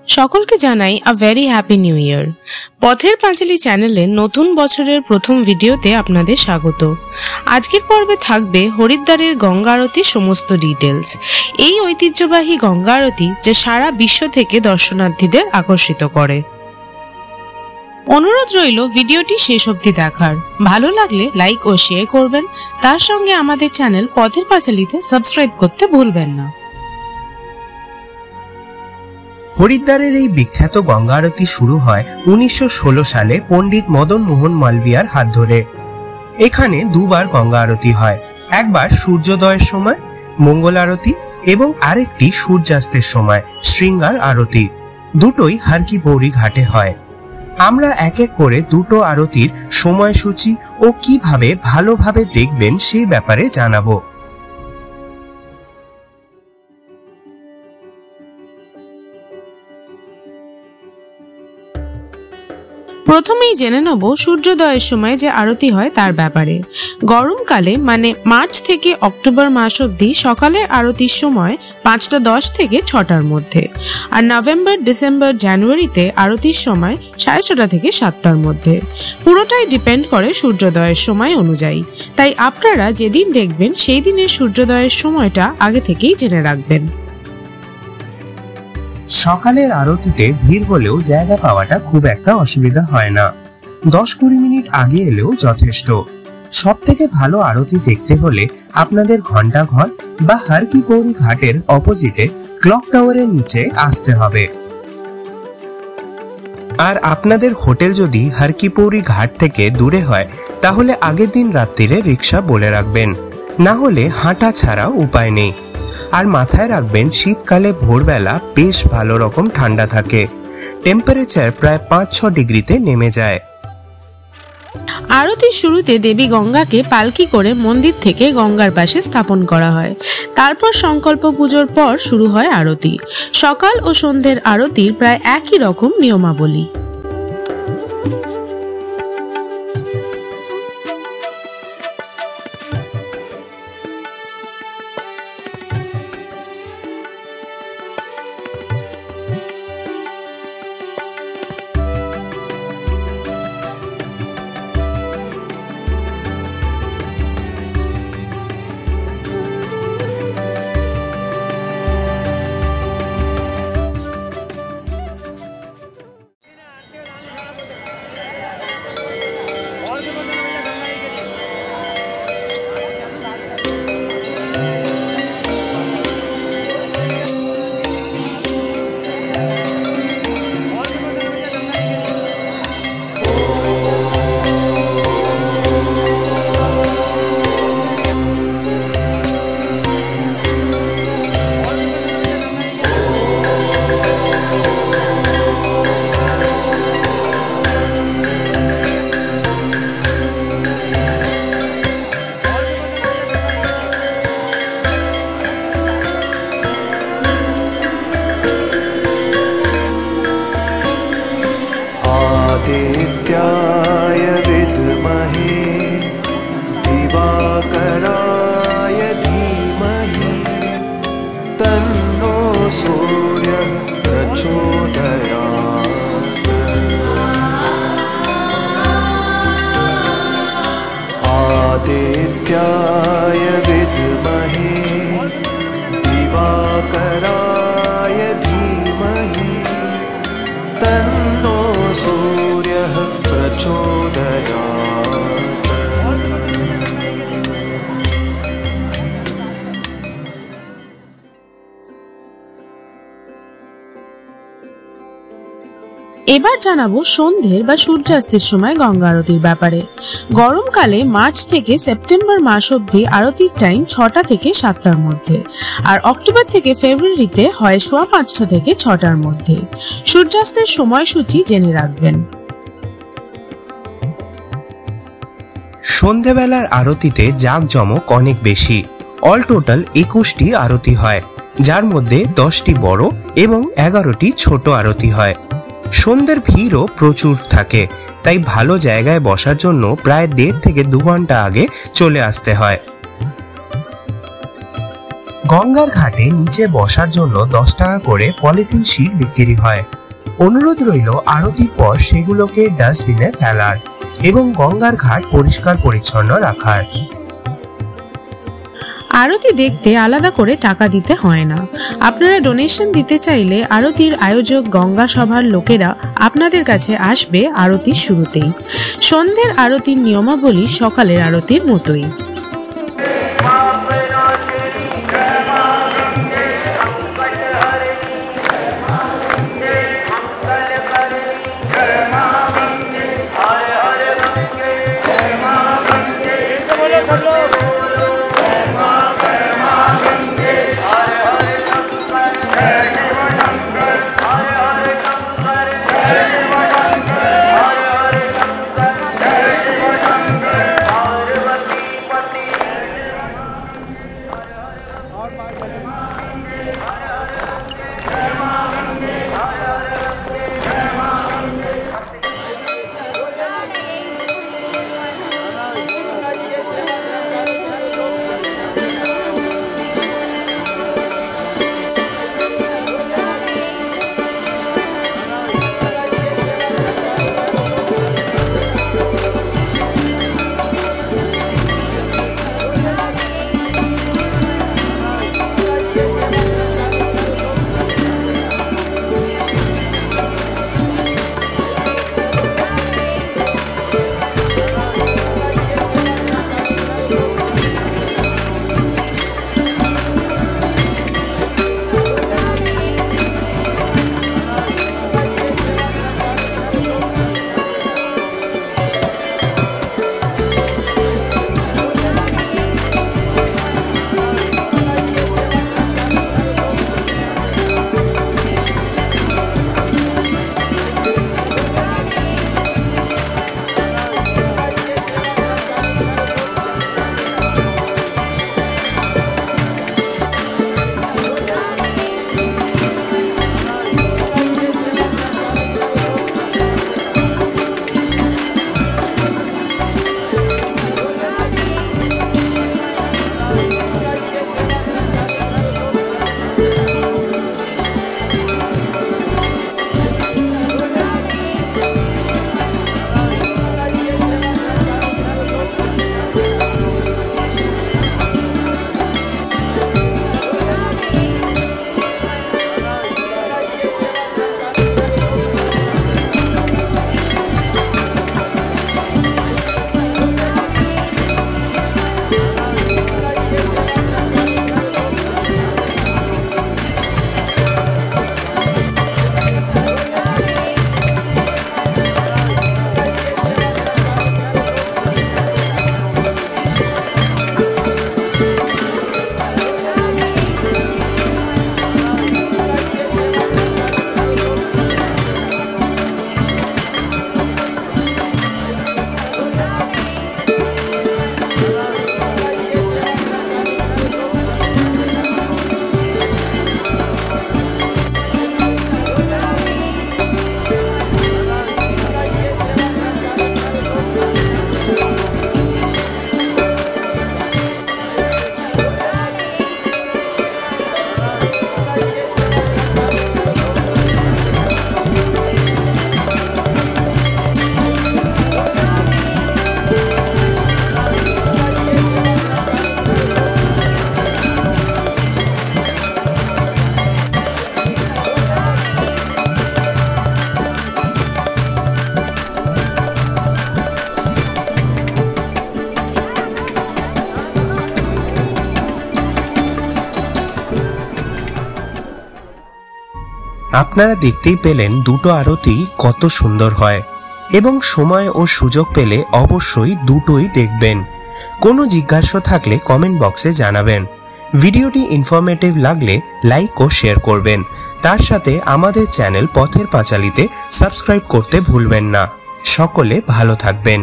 সকলকে জানাই a very happy new year. Pather Panchali চ্যানেলে নতুন বছরের প্রথম ভিডিওতে আপনাদের স্বাগত। আজকের পর্বে থাকবে হরিদ্বারের গঙ্গা আরতির সমস্ত ডিটেলস। এই ঐতিহ্যবাহী গঙ্গা আরতি যা সারা বিশ্ব থেকে দর্শনার্থীদের আকর্ষিত করে। অনুরোধ রইল ভিডিওটি শেষ অবধি দেখার। ভালো লাগলে লাইক ও শেয়ার করবেন, তার সঙ্গে আমাদের চ্যানেল পথের পাঁচালীতে সাবস্ক্রাইব করতে ভুলবেন না। হরিদ্বারের এই বিখ্যাত গঙ্গা আরতি শুরু হয় 1916 সালে পণ্ডিত মদন মোহন মালভিয়ার হাত ধরে। এখানে দুবার গঙ্গা আরতি হয়, একবার সূর্যোদয়ের সময় মঙ্গল আরতি এবং আরেকটি সূর্যাস্তের সময় শৃঙ্গার আরতি। দুটোই হর কি পৌড়ি ঘাটে হয়। আমরা এক এক করে দুটো আরতির সময়সূচি ও কিভাবে ভালোভাবে দেখবেন সেই ব্যাপারে জানাবো। প্রথমেই জেনে নেব সূর্যোদয়ের সময় যে আরতি হয় তার ব্যাপারে। গরমকালে মানে মার্চ থেকে অক্টোবর মাস অবধি সকালের আরতির সময় 5:10 থেকে 6টার মধ্যে, আর নভেম্বর, ডিসেম্বর, জানুয়ারিতে আরতির সময় 6:30 থেকে 7টার মধ্যে। পুরোটাই ডিপেন্ড করে সূর্যোদয়ের সময় অনুযায়ী, তাই আপনারা যেদিন দেখবেন সেই দিনের সূর্যোদয়ের সময়টা আগে থেকেই জেনে রাখবেন। সকালের আরতিতে ভিড় হলেও জায়গা পাওয়াটা খুব একটা অসুবিধা হয় না। 10-20 মিনিট আগে এলেও যথেষ্ট। সব থেকে ভালো আরতি দেখতে হলে আপনাদের ঘন্টাঘর বা হর কি পৌড়ি ঘাটের অপোজিটে ক্লক টাওয়ারের নিচে আসতে হবে। আর আপনাদের হোটেল যদি হর কি পৌড়ি ঘাট থেকে দূরে হয় তাহলে আগের দিন রাত্রিরে রিক্সা বলে রাখবেন, না হলে হাঁটা ছাড়া উপায় নেই। আর মাথায় রাখবেন শীতকালে ভোরবেলা বেশ ভালো রকম ঠান্ডা থাকে, টেম্পারেচার প্রায় 5-6 ডিগ্রিতে নেমে যায়। আরতির শুরুতে দেবী গঙ্গাকে পালকি করে মন্দির থেকে গঙ্গার পাশে স্থাপন করা হয়। তারপর সংকল্প পুজোর পর শুরু হয় আরতি। সকাল ও সন্ধ্যের আরতির প্রায় একই রকম নিয়মাবলী। आदित्याय विद्महे दिवाकराय धीमहि तन्नो सूर्यः प्रचोदयात्। आदित्याय विद्महे दिवाकराय धीमहि तन्नो सूर्यः प्रचोदयात्। এবার জানাবো সন্ধ্যের বা সূর্যাস্তের সময় গঙ্গা আরতির ব্যাপারে। গরমকালে মার্চ থেকে সেপ্টেম্বর মাস অবধি আরতির টাইম 6টা থেকে 7টার মধ্যে, আর অক্টোবর থেকে ফেব্রুয়ারিতে হয় 5:15 থেকে 6টার মধ্যে। সূর্যাস্তের সময়সূচি জেনে রাখবেন। সন্ধ্যেবেলার আরতিতে জাঁকজমক অনেক বেশি। অল টোটাল 21টি আরতি হয়, যার মধ্যে 10টি বড় এবং 11টি ছোট আরতি হয়। সন্ধ্যের ভিড়ও প্রচুর থাকে, তাই ভালো জায়গায় বসার জন্য প্রায় 1.5 থেকে 2 ঘন্টা আগে চলে আসতে হয়। গঙ্গার ঘাটে নিচে বসার জন্য 10 টাকা করে পলিথিন শীট বিক্রি হয়। অনুরোধ রইল আরতির পর সেগুলোকে ডাস্টবিনে ফেলার এবং গঙ্গার ঘাট পরিষ্কার পরিচ্ছন্ন রাখার। আরতি দেখতে আলাদা করে টাকা দিতে হয় না। আপনারা ডোনেশন দিতে চাইলে আরতির আয়োজক গঙ্গা সভার লোকেরা আপনাদের কাছে আসবে আরতির শুরুতেই। সন্ধ্যের আরতির নিয়মাবলী সকালের আরতির মতোই। আপনারা দেখতেই পেলেন দুটো আরতি কত সুন্দর হয় এবং সময় ও সুযোগ পেলে অবশ্যই দুটোই দেখবেন। কোনো জিজ্ঞাসা থাকলে কমেন্ট বক্সে জানাবেন। ভিডিওটি ইনফরমেটিভ লাগলে লাইক ও শেয়ার করবেন। তার সাথে আমাদের চ্যানেল পথের পাঁচালীতে সাবস্ক্রাইব করতে ভুলবেন না। সকলে ভালো থাকবেন।